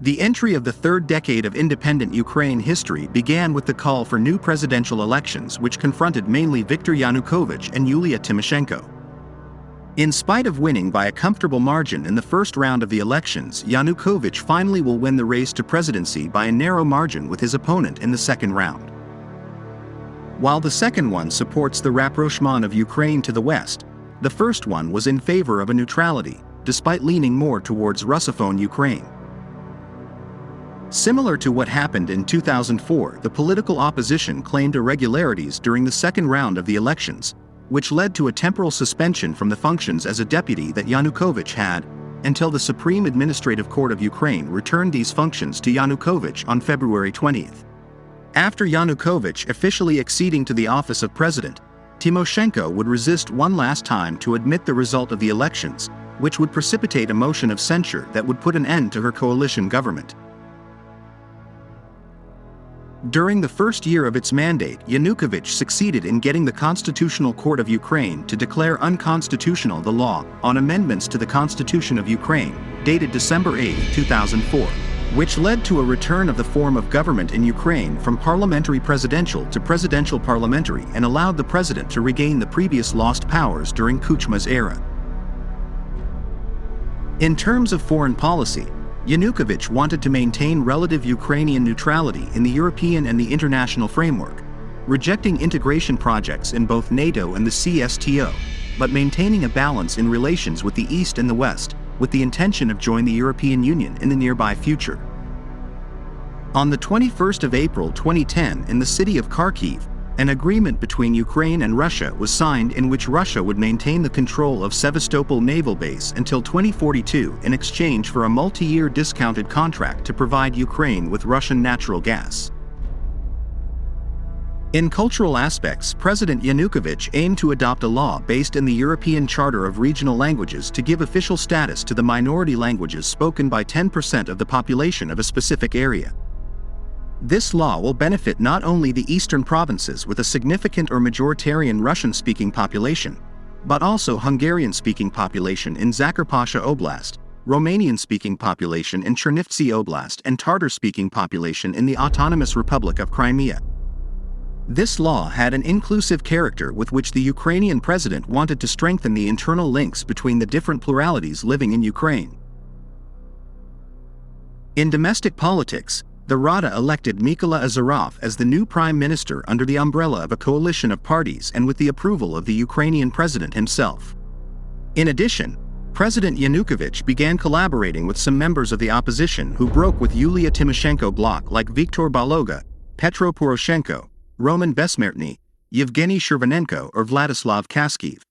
The entry of the third decade of independent Ukraine history began with the call for new presidential elections, which confronted mainly Viktor Yanukovych and Yulia Tymoshenko. In spite of winning by a comfortable margin in the first round of the elections, Yanukovych finally will win the race to presidency by a narrow margin with his opponent in the second round. While the second one supports the rapprochement of Ukraine to the west, the first one was in favor of a neutrality, despite leaning more towards Russophone Ukraine. Similar to what happened in 2004, the political opposition claimed irregularities during the second round of the elections, which led to a temporal suspension from the functions as a deputy that Yanukovych had, until the Supreme Administrative Court of Ukraine returned these functions to Yanukovych on February 20th. After Yanukovych officially acceding to the office of president, Tymoshenko would resist one last time to admit the result of the elections, which would precipitate a motion of censure that would put an end to her coalition government. During the first year of its mandate, Yanukovych succeeded in getting the Constitutional Court of Ukraine to declare unconstitutional the law on amendments to the Constitution of Ukraine, dated December 8, 2004, which led to a return of the form of government in Ukraine from parliamentary presidential to presidential parliamentary and allowed the president to regain the previous lost powers during Kuchma's era. In terms of foreign policy, Yanukovych wanted to maintain relative Ukrainian neutrality in the European and the international framework, rejecting integration projects in both NATO and the CSTO, but maintaining a balance in relations with the East and the West, with the intention of joining the European Union in the nearby future. On the 21st of April 2010 in the city of Kharkiv, an agreement between Ukraine and Russia was signed in which Russia would maintain the control of Sevastopol naval base until 2042 in exchange for a multi-year discounted contract to provide Ukraine with Russian natural gas. In cultural aspects, President Yanukovych aimed to adopt a law based in the European Charter of Regional Languages to give official status to the minority languages spoken by 10% of the population of a specific area. This law will benefit not only the eastern provinces with a significant or majoritarian Russian-speaking population, but also Hungarian-speaking population in Zakarpattia Oblast, Romanian-speaking population in Chernivtsi Oblast, and Tatar-speaking population in the Autonomous Republic of Crimea. This law had an inclusive character with which the Ukrainian president wanted to strengthen the internal links between the different pluralities living in Ukraine. In domestic politics, the Rada elected Mykola Azarov as the new prime minister under the umbrella of a coalition of parties and with the approval of the Ukrainian president himself. In addition, President Yanukovych began collaborating with some members of the opposition who broke with Yulia Tymoshenko bloc like Viktor Baloga, Petro Poroshenko, Roman Besmertny, Yevgeny Shchervanenko or Vladislav Kaskiv.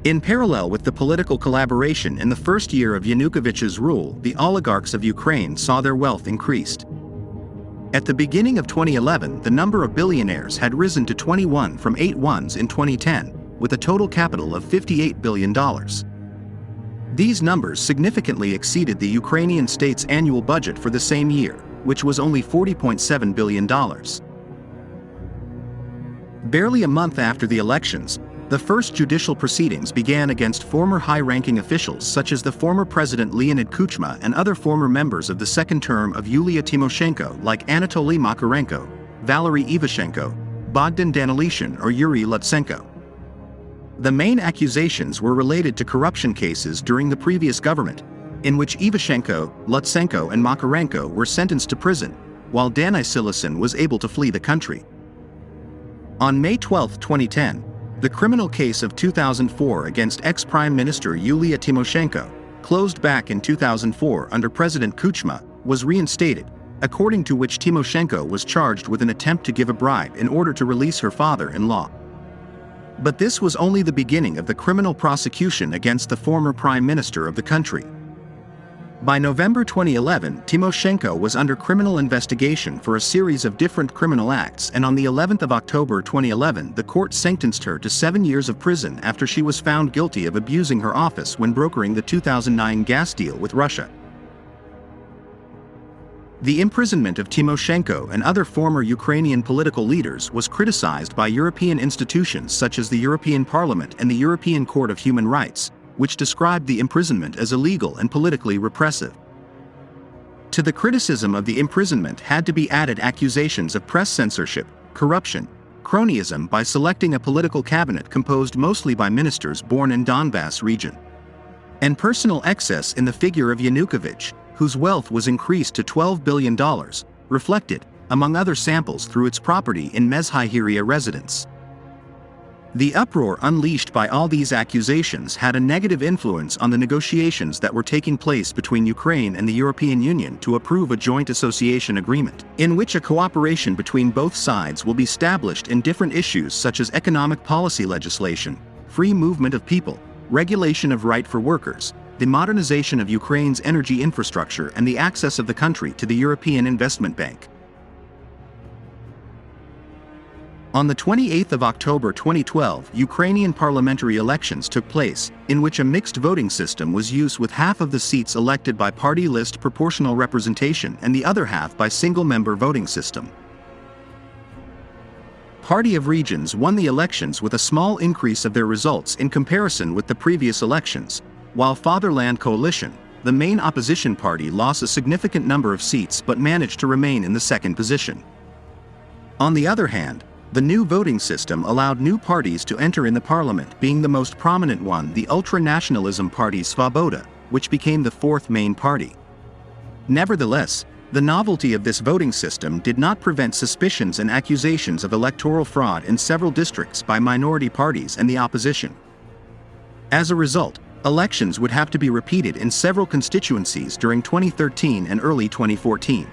In parallel with the political collaboration in the first year of Yanukovych's rule, the oligarchs of Ukraine saw their wealth increased. At the beginning of 2011, the number of billionaires had risen to 21 from 8 ones in 2010, with a total capital of $58 billion. These numbers significantly exceeded the Ukrainian state's annual budget for the same year, which was only $40.7 billion. Barely a month after the elections, the first judicial proceedings began against former high-ranking officials such as the former President Leonid Kuchma and other former members of the second term of Yulia Tymoshenko like Anatoly Makarenko, Valery Ivashenko, Bogdan Danilyshin or Yuri Lutsenko. The main accusations were related to corruption cases during the previous government, in which Ivashenko, Lutsenko and Makarenko were sentenced to prison, while Danilyshin was able to flee the country. On May 12, 2010, the criminal case of 2004 against ex-Prime Minister Yulia Tymoshenko, closed back in 2004 under President Kuchma, was reinstated, according to which Tymoshenko was charged with an attempt to give a bribe in order to release her father-in-law. But this was only the beginning of the criminal prosecution against the former Prime Minister of the country. By November 2011, Tymoshenko was under criminal investigation for a series of different criminal acts, and on the 11th of October 2011, the court sentenced her to 7 years of prison after she was found guilty of abusing her office when brokering the 2009 gas deal with Russia. The imprisonment of Tymoshenko and other former Ukrainian political leaders was criticized by European institutions such as the European Parliament and the European Court of Human Rights, which described the imprisonment as illegal and politically repressive. To the criticism of the imprisonment had to be added accusations of press censorship, corruption, cronyism by selecting a political cabinet composed mostly by ministers born in Donbass region, and personal excess in the figure of Yanukovych, whose wealth was increased to $12 billion, reflected, among other samples, through its property in Mezhyhirya residence. The uproar unleashed by all these accusations had a negative influence on the negotiations that were taking place between Ukraine and the European Union to approve a joint association agreement, in which a cooperation between both sides will be established in different issues such as economic policy legislation, free movement of people, regulation of right for workers, the modernization of Ukraine's energy infrastructure, and the access of the country to the European Investment Bank. On the 28th of October 2012, Ukrainian parliamentary elections took place, in which a mixed voting system was used with half of the seats elected by party list proportional representation and the other half by single-member voting system. Party of Regions won the elections with a small increase of their results in comparison with the previous elections, while Fatherland Coalition, the main opposition party, lost a significant number of seats but managed to remain in the second position. On the other hand, the new voting system allowed new parties to enter in the parliament, being the most prominent one the ultra-nationalism party Svoboda, which became the fourth main party. Nevertheless, the novelty of this voting system did not prevent suspicions and accusations of electoral fraud in several districts by minority parties and the opposition. As a result, elections would have to be repeated in several constituencies during 2013 and early 2014.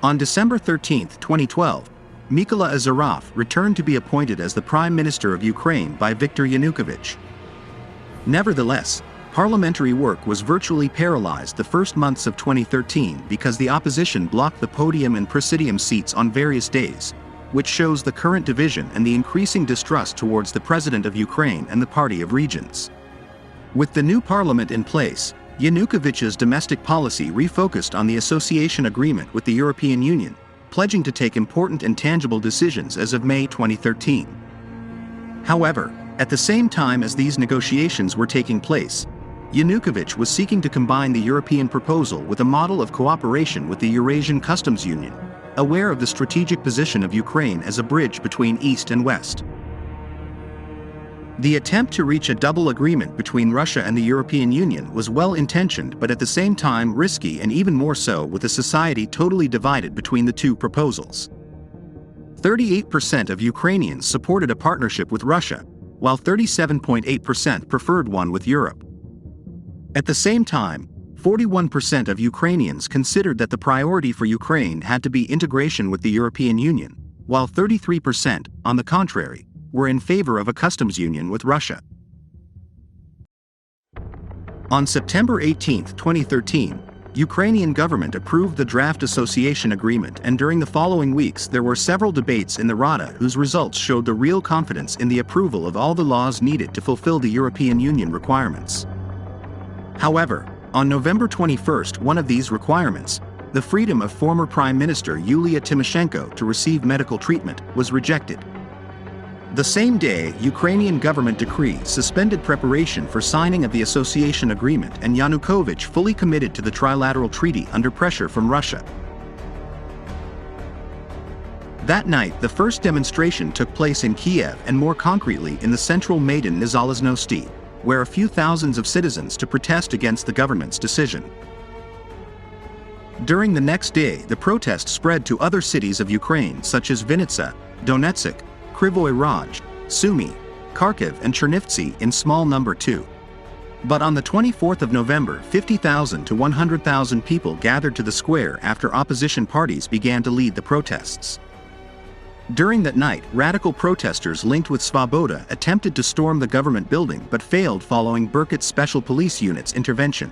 On December 13, 2012, Mykola Azarov returned to be appointed as the Prime Minister of Ukraine by Viktor Yanukovych. Nevertheless, parliamentary work was virtually paralyzed the first months of 2013 because the opposition blocked the podium and presidium seats on various days, which shows the current division and the increasing distrust towards the President of Ukraine and the Party of Regions. With the new parliament in place, Yanukovych's domestic policy refocused on the association agreement with the European Union, pledging to take important and tangible decisions as of May 2013. However, at the same time as these negotiations were taking place, Yanukovych was seeking to combine the European proposal with a model of cooperation with the Eurasian Customs Union, aware of the strategic position of Ukraine as a bridge between East and West. The attempt to reach a double agreement between Russia and the European Union was well-intentioned but at the same time risky, and even more so with a society totally divided between the two proposals. 38% of Ukrainians supported a partnership with Russia, while 37.8% preferred one with Europe. At the same time, 41% of Ukrainians considered that the priority for Ukraine had to be integration with the European Union, while 33%, on the contrary, were in favor of a customs union with Russia. On September 18, 2013, Ukrainian government approved the draft association agreement, and during the following weeks there were several debates in the Rada whose results showed the real confidence in the approval of all the laws needed to fulfill the European Union requirements. However, on November 21, one of these requirements, the freedom of former Prime Minister Yulia Tymoshenko to receive medical treatment, was rejected. The same day, Ukrainian government decree suspended preparation for signing of the association agreement, and Yanukovych fully committed to the trilateral treaty under pressure from Russia. That night, the first demonstration took place in Kiev, and more concretely in the central Maidan Nizalezhnosti, where a few thousands of citizens to protest against the government's decision. During the next day, the protest spread to other cities of Ukraine such as Vinnytsia, Donetsk, Kryvyi Rog, Sumy, Kharkiv, and Chernivtsi in small number too. But on the 24th of November, 50,000 to 100,000 people gathered to the square after opposition parties began to lead the protests. During that night, radical protesters linked with Svoboda attempted to storm the government building but failed following Berkut's special police unit's intervention.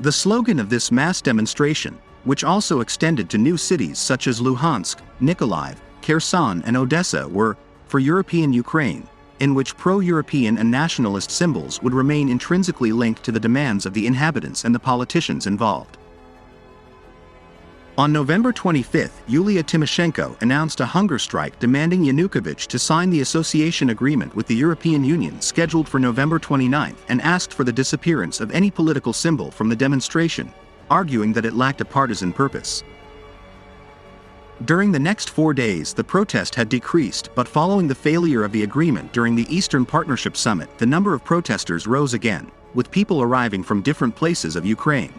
The slogan of this mass demonstration, which also extended to new cities such as Luhansk, Nikolaev, Kherson, and Odessa, were "For European Ukraine," in which pro-European and nationalist symbols would remain intrinsically linked to the demands of the inhabitants and the politicians involved. On November 25, Yulia Tymoshenko announced a hunger strike demanding Yanukovych to sign the association agreement with the European Union scheduled for November 29 and asked for the disappearance of any political symbol from the demonstration, arguing that it lacked a partisan purpose. During the next 4 days, the protest had decreased, but following the failure of the agreement during the Eastern Partnership Summit, the number of protesters rose again, with people arriving from different places of Ukraine.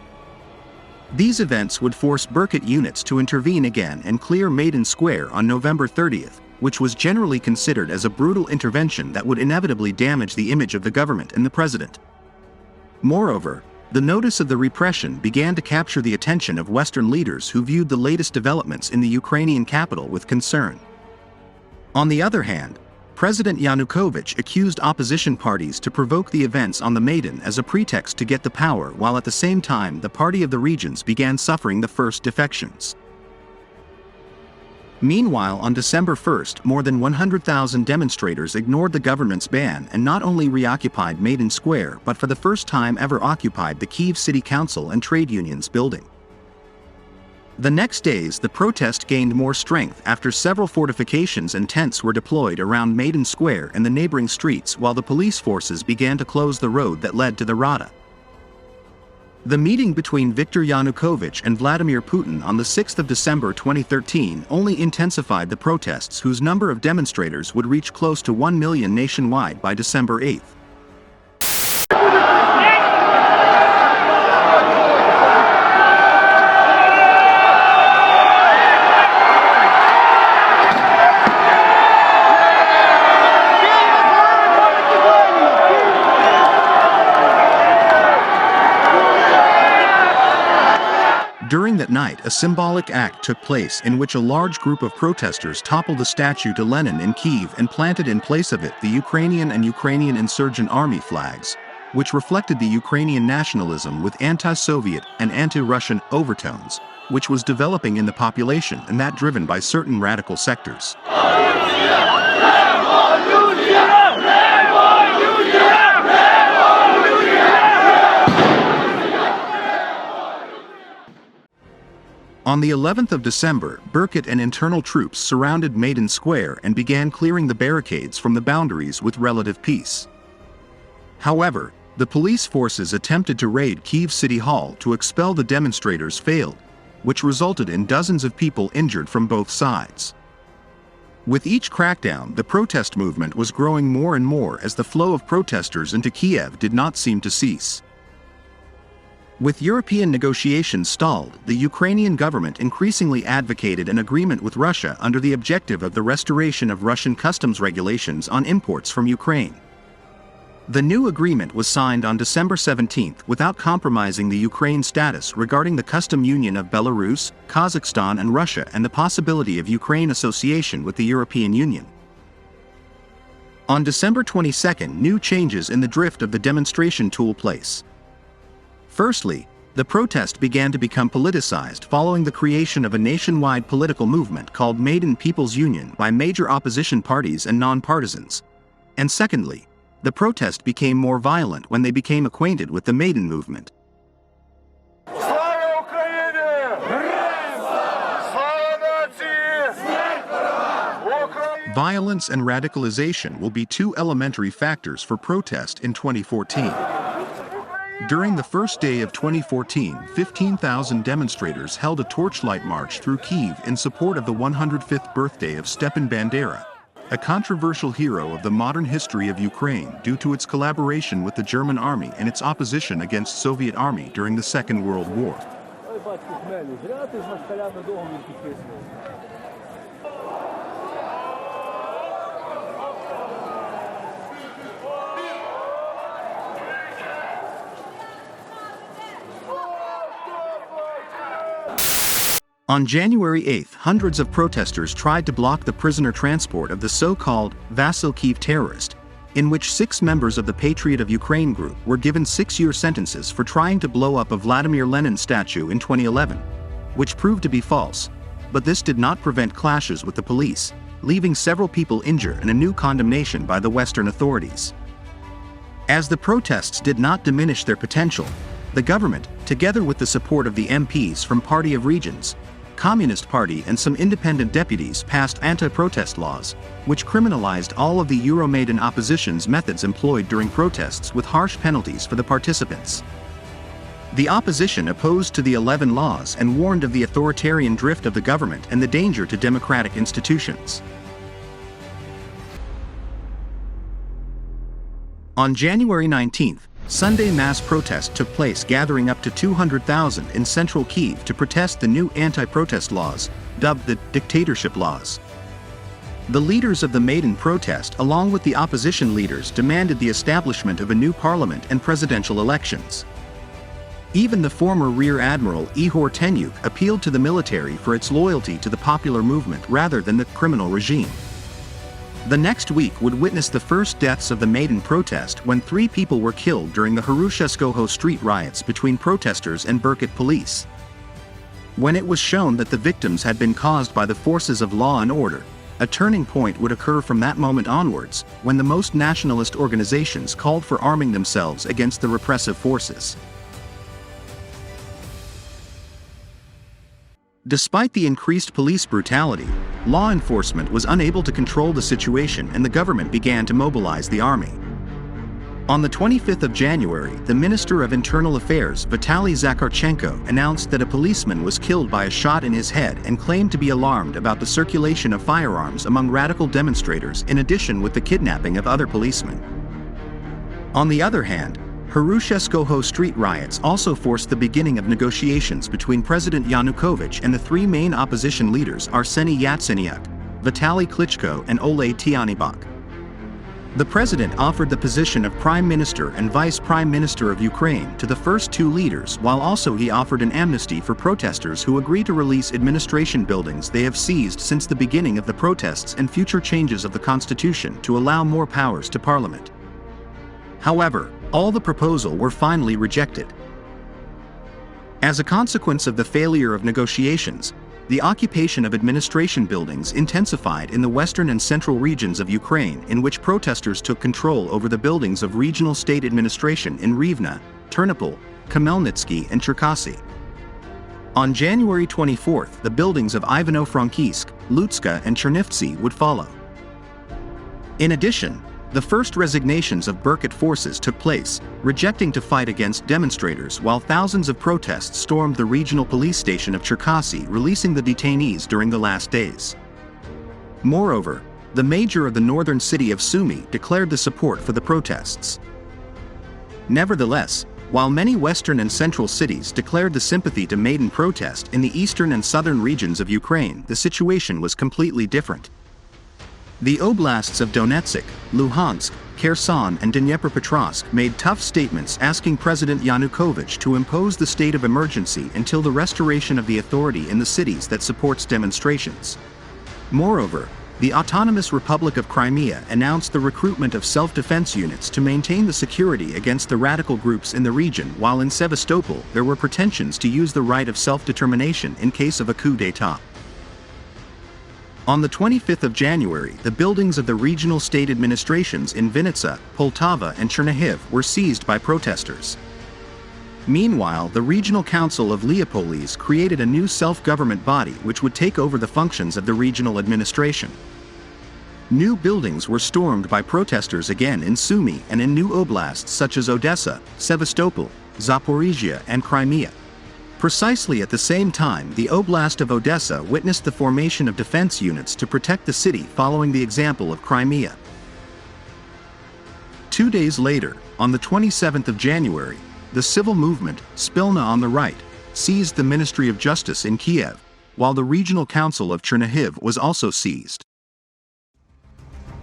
These events would force Berkut units to intervene again and clear Maidan Square on November 30th, which was generally considered as a brutal intervention that would inevitably damage the image of the government and the president. Moreover, the notice of the repression began to capture the attention of Western leaders who viewed the latest developments in the Ukrainian capital with concern. On the other hand, President Yanukovych accused opposition parties to provoke the events on the Maidan as a pretext to get the power, while at the same time the Party of the Regions began suffering the first defections. Meanwhile, on December 1st, more than 100,000 demonstrators ignored the government's ban and not only reoccupied Maidan Square but for the first time ever occupied the Kyiv City Council and Trade Unions building. The next days, the protest gained more strength after several fortifications and tents were deployed around Maidan Square and the neighboring streets, while the police forces began to close the road that led to the Rada. The meeting between Viktor Yanukovych and Vladimir Putin on the 6th of December 2013 only intensified the protests, whose number of demonstrators would reach close to 1 million nationwide by December 8th. During that night, a symbolic act took place in which a large group of protesters toppled a statue to Lenin in Kyiv and planted in place of it the Ukrainian and Ukrainian Insurgent Army flags, which reflected the Ukrainian nationalism with anti-Soviet and anti-Russian overtones, which was developing in the population, and that driven by certain radical sectors. On the 11th of December, Berkut and internal troops surrounded Maidan Square and began clearing the barricades from the boundaries with relative peace. However, the police forces attempted to raid Kyiv City Hall to expel the demonstrators failed, which resulted in dozens of people injured from both sides. With each crackdown, the protest movement was growing more and more as the flow of protesters into Kiev did not seem to cease. With European negotiations stalled, the Ukrainian government increasingly advocated an agreement with Russia under the objective of the restoration of Russian customs regulations on imports from Ukraine. The new agreement was signed on December 17 without compromising the Ukraine status regarding the custom union of Belarus, Kazakhstan and Russia and the possibility of Ukraine association with the European Union. On December 22, new changes in the drift of the demonstration took place. Firstly, the protest began to become politicized following the creation of a nationwide political movement called Maidan People's Union by major opposition parties and non-partisans. And secondly, the protest became more violent when they became acquainted with the Maidan movement. Violence and radicalization will be two elementary factors for protest in 2014. During the first day of 2014, 15,000 demonstrators held a torchlight march through Kyiv in support of the 105th birthday of Stepan Bandera, a controversial hero of the modern history of Ukraine due to its collaboration with the German army and its opposition against Soviet army during the Second World War. On January 8, hundreds of protesters tried to block the prisoner transport of the so-called Vasil Kyiv terrorist, in which 6 members of the Patriot of Ukraine group were given 6-year sentences for trying to blow up a Vladimir Lenin statue in 2011, which proved to be false, but this did not prevent clashes with the police, leaving several people injured and a new condemnation by the Western authorities. As the protests did not diminish their potential, the government, together with the support of the MPs from Party of Regions, Communist Party and some independent deputies passed anti-protest laws, which criminalized all of the Euromaidan opposition's methods employed during protests with harsh penalties for the participants. The opposition opposed to the 11 laws and warned of the authoritarian drift of the government and the danger to democratic institutions. On January 19, Sunday mass protest took place, gathering up to 200,000 in central Kyiv to protest the new anti-protest laws, dubbed the dictatorship laws. The leaders of the Maidan protest, along with the opposition leaders, demanded the establishment of a new parliament and presidential elections. Even the former Rear Admiral Ihor Tenyuk appealed to the military for its loyalty to the popular movement rather than the criminal regime. The next week would witness the first deaths of the Maidan protest when 3 people were killed during the Hrushevskoho street riots between protesters and Berkut police. When it was shown that the victims had been caused by the forces of law and order, a turning point would occur from that moment onwards, when the most nationalist organizations called for arming themselves against the repressive forces. Despite the increased police brutality, law enforcement was unable to control the situation and the government began to mobilize the army. On the 25th of January, the Minister of Internal Affairs, Vitaly Zakharchenko, announced that a policeman was killed by a shot in his head and claimed to be alarmed about the circulation of firearms among radical demonstrators, in addition with the kidnapping of other policemen. On the other hand, Hrushevskoho street riots also forced the beginning of negotiations between President Yanukovych and the 3 main opposition leaders Arseny Yatsenyuk, Vitaly Klitschko and Oleh Tyahnybok. The president offered the position of Prime Minister and Vice Prime Minister of Ukraine to the first 2 leaders, while also he offered an amnesty for protesters who agree to release administration buildings they have seized since the beginning of the protests and future changes of the constitution to allow more powers to parliament. However, all the proposals were finally rejected. As a consequence of the failure of negotiations, the occupation of administration buildings intensified in the western and central regions of Ukraine, in which protesters took control over the buildings of regional state administration in Rivne, Ternopil, Khmelnytsky and Cherkasy. On January 24, the buildings of Ivano-Frankivsk, Lutska and Chernivtsi would follow. In addition, the first resignations of Berkut forces took place, rejecting to fight against demonstrators, while thousands of protests stormed the regional police station of Cherkasy, releasing the detainees during the last days. Moreover, the mayor of the northern city of Sumy declared the support for the protests. Nevertheless, while many western and central cities declared the sympathy to Maidan protest, in the eastern and southern regions of Ukraine the situation was completely different. The oblasts of Donetsk, Luhansk, Kherson and Dnipropetrovsk made tough statements asking President Yanukovych to impose the state of emergency until the restoration of the authority in the cities that supports demonstrations. Moreover, the Autonomous Republic of Crimea announced the recruitment of self-defense units to maintain the security against the radical groups in the region, while in Sevastopol there were pretensions to use the right of self-determination in case of a coup d'état. On the 25th of January, the buildings of the regional state administrations in Vinnytsia, Poltava and Chernihiv were seized by protesters. Meanwhile, the Regional Council of Leopolis created a new self-government body which would take over the functions of the regional administration. New buildings were stormed by protesters again in Sumy and in new oblasts such as Odessa, Sevastopol, Zaporizhia and Crimea. Precisely at the same time, the Oblast of Odessa witnessed the formation of defense units to protect the city, following the example of Crimea. 2 days later, on the 27th of January, the civil movement, Spilna on the right, seized the Ministry of Justice in Kiev, while the Regional Council of Chernihiv was also seized.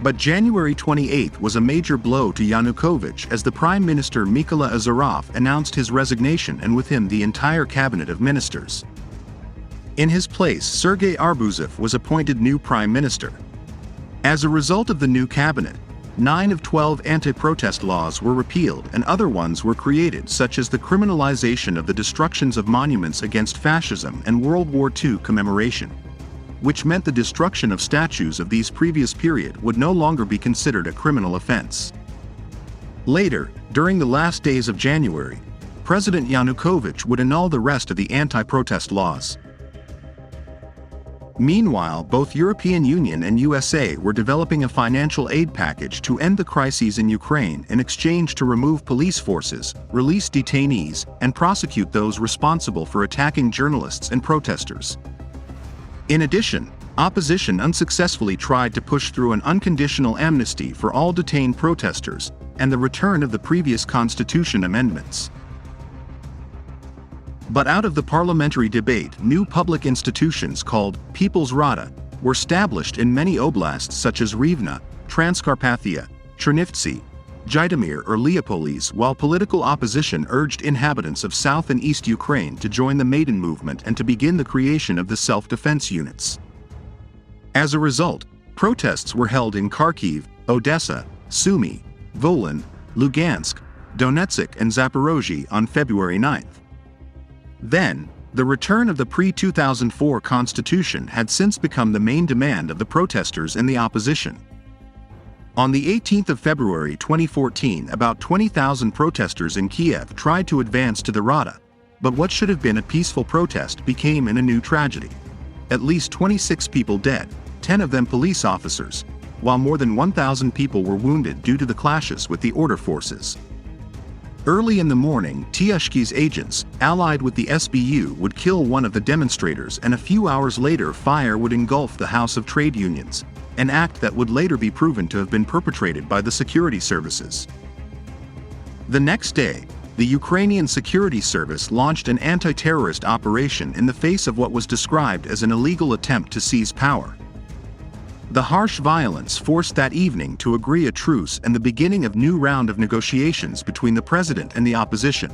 But January 28 was a major blow to Yanukovych, as the Prime Minister Mykola Azarov announced his resignation, and with him the entire cabinet of ministers. In his place, Sergei Arbuzov was appointed new Prime Minister. As a result of the new cabinet, 9 of 12 anti-protest laws were repealed and other ones were created, such as the criminalization of the destructions of monuments against fascism and World War II commemoration, which meant the destruction of statues of these previous period would no longer be considered a criminal offense. Later, during the last days of January, President Yanukovych would annul the rest of the anti-protest laws. Meanwhile, both European Union and USA were developing a financial aid package to end the crises in Ukraine in exchange to remove police forces, release detainees, and prosecute those responsible for attacking journalists and protesters. In addition, opposition unsuccessfully tried to push through an unconditional amnesty for all detained protesters and the return of the previous constitution amendments. But out of the parliamentary debate, new public institutions called People's Rada were established in many oblasts such as Rivne, Transcarpathia, Chernivtsi, Zhytomyr or Leopolis, while political opposition urged inhabitants of South and East Ukraine to join the Maidan movement and to begin the creation of the self-defense units. As a result, protests were held in Kharkiv, Odessa, Sumy, Volyn, Lugansk, Donetsk and Zaporozhye on February 9th. Then, the return of the pre-2004 constitution had since become the main demand of the protesters and the opposition. On the 18th of February 2014, about 20,000 protesters in Kiev tried to advance to the Rada, but what should have been a peaceful protest became a new tragedy. At least 26 people dead, 10 of them police officers, while more than 1,000 people were wounded due to the clashes with the order forces. Early in the morning, Tyushky's agents, allied with the SBU, would kill one of the demonstrators, and a few hours later fire would engulf the House of Trade Unions, an act that would later be proven to have been perpetrated by the security services. The next day, the Ukrainian Security Service launched an anti-terrorist operation in the face of what was described as an illegal attempt to seize power. The harsh violence forced that evening to agree a truce and the beginning of a new round of negotiations between the president and the opposition.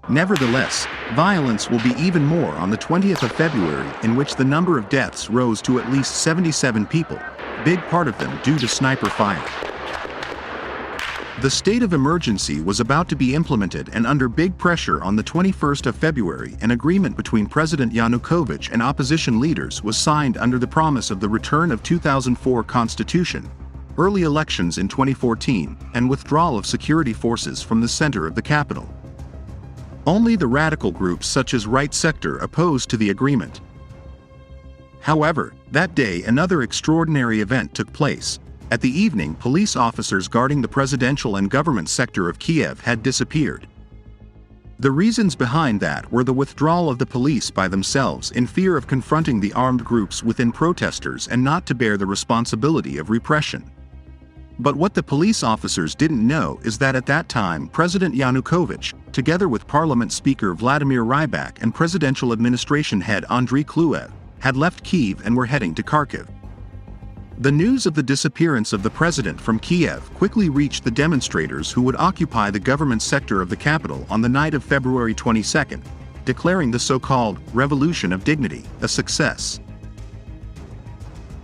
Nevertheless, violence will be even more on the 20th of February, in which the number of deaths rose to at least 77 people, big part of them due to sniper fire. The state of emergency was about to be implemented, and under big pressure on the 21st of February, an agreement between President Yanukovych and opposition leaders was signed under the promise of the return of 2004 constitution, early elections in 2014, and withdrawal of security forces from the center of the capital. Only the radical groups such as Right Sector opposed to the agreement. However, that day another extraordinary event took place. At the evening, police officers guarding the presidential and government sector of Kiev had disappeared. The reasons behind that were the withdrawal of the police by themselves in fear of confronting the armed groups within protesters and not to bear the responsibility of repression. But what the police officers didn't know is that at that time President Yanukovych, together with Parliament Speaker Vladimir Rybak and Presidential Administration head Andriy Kluev, had left Kyiv and were heading to Kharkiv. The news of the disappearance of the president from Kiev quickly reached the demonstrators who would occupy the government sector of the capital on the night of February 22nd, declaring the so-called Revolution of Dignity a success.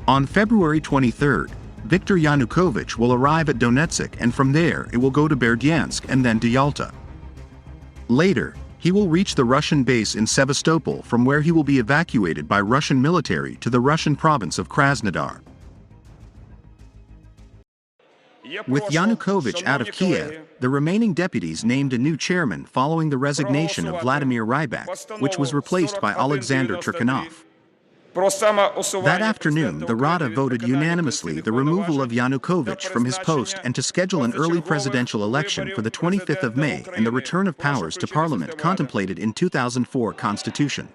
On February 23rd, Viktor Yanukovych will arrive at Donetsk, and from there it will go to Berdyansk and then to Yalta. Later, he will reach the Russian base in Sevastopol, from where he will be evacuated by Russian military to the Russian province of Krasnodar. With Yanukovych out of Kiev, the remaining deputies named a new chairman following the resignation of Vladimir Rybak, which was replaced by Alexander Turkhanov. That afternoon, the Rada voted unanimously the removal of Yanukovych from his post and to schedule an early presidential election for the 25th of May and the return of powers to parliament contemplated in 2004 constitution.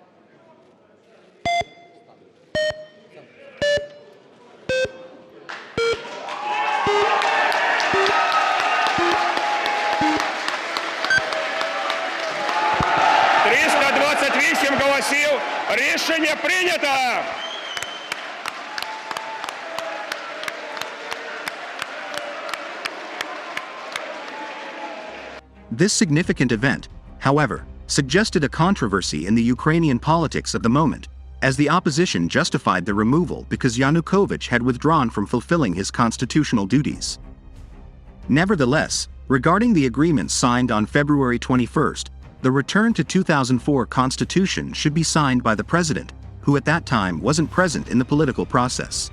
Рішення прийнято! This significant event, however, suggested a controversy in the Ukrainian politics of the moment, as the opposition justified the removal because Yanukovych had withdrawn from fulfilling his constitutional duties. Nevertheless, regarding the agreement signed on February 21st, the return to 2004 constitution should be signed by the president, who at that time wasn't present in the political process.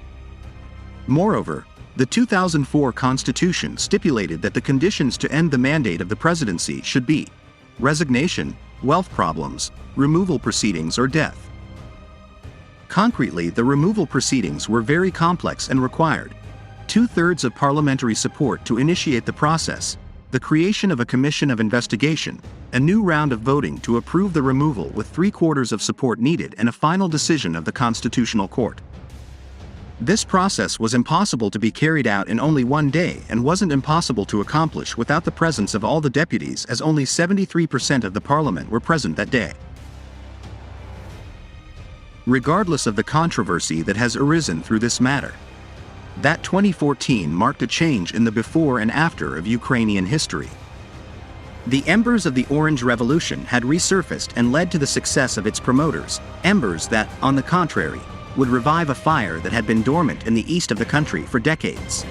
Moreover, the 2004 constitution stipulated that the conditions to end the mandate of the presidency should be resignation, wealth problems, removal proceedings or death. Concretely, the removal proceedings were very complex and required two-thirds of parliamentary support to initiate the process, the creation of a commission of investigation, a new round of voting to approve the removal with three-quarters of support needed, and a final decision of the Constitutional Court. This process was impossible to be carried out in only one day and wasn't impossible to accomplish without the presence of all the deputies, as only 73% of the parliament were present that day. Regardless of the controversy that has arisen through this matter, that 2014 marked a change in the before and after of Ukrainian history. The embers of the Orange Revolution had resurfaced and led to the success of its promoters, embers that, on the contrary, would revive a fire that had been dormant in the east of the country for decades.